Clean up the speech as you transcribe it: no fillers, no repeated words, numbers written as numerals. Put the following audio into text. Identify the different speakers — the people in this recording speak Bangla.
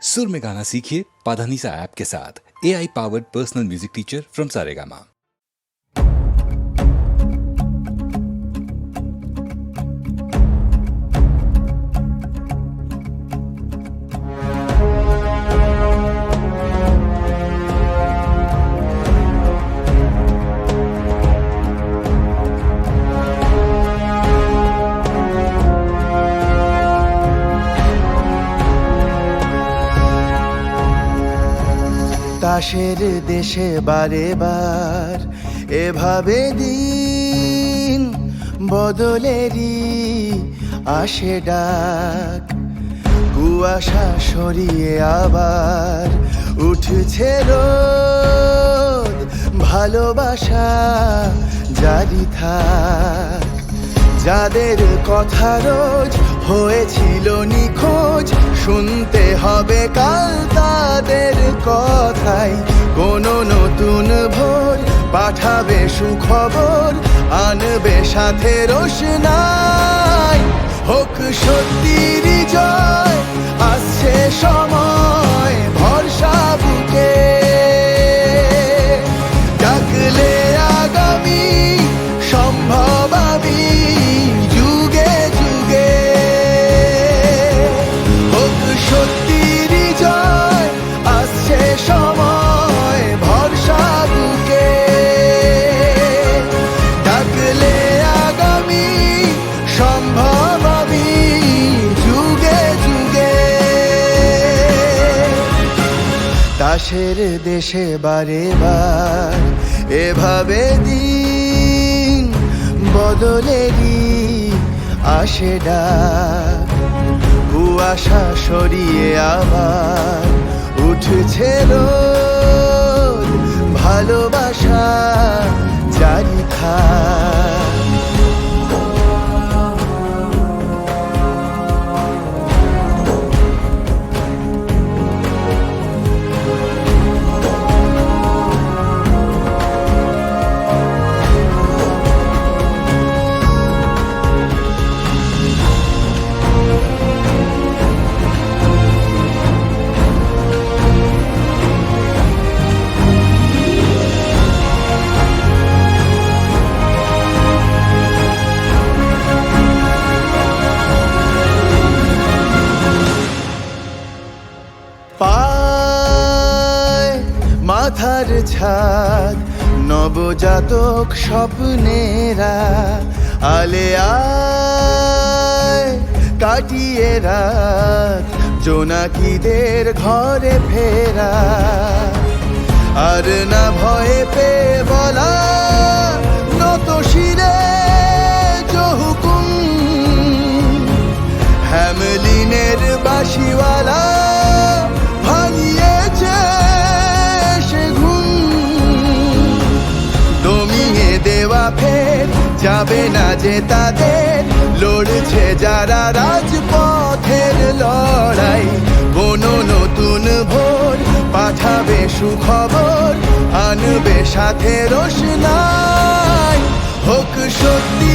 Speaker 1: सुर में गाना सीखिए पाधानीसा ऐप के साथ। AI powered personal music teacher from Saregama.
Speaker 2: তাসের দেশে বারে বার এভাবে দিন বদলেরই আসে ডাক। কুয়াশা সরিয়ে আবার উঠছে রোদ, ভালোবাসা জারি থাক। যাদের কথা রোজ হয়েছিল নিখোঁজ, শুনতে হবে কাল তাদের কথাই। কোনো নতুন ভোর পাঠাবে সুখবর, আনবে সাথে রোশনাই। হোক সত্যির জয়, আসছে সময় ভরসা বুকে। ডাকলে আগামী সম্ভব আমি যুগে যুগে। হোক সত্যির জয়, আসছে সময় ভরসা বুকে। ডাকলে আগামী সম্ভব আমি যুগে যুগে। তাসের দেশে বারে বার এভাবে দিন বদলেরই আসে ডাক। কুয়াশা সরিয়ে আবার উঠছে রোদ, ভালোবাসা জারি থাক। পায় মাথার ছাদ নবজাতক স্বপ্নেরা, আলে আয় কাটিয়ে রাত জোনাকিদের ঘরে ফেরা। আর না ভয়ে পেয়ে বলা নত শিরে জহুকুম। হ্যামলিনের বাঁশিওয়ালা ভাঙিয়েছে সে ঘুম। দমিয়ে দেওয়া ফের যাবে না যে তাদের, লড়ছে যারা রাজপথের লড়াই। কোনো নতুন ভোর পাঠাবে সুখবর, আনবে সাথে রোশনাই। হোক সত্যি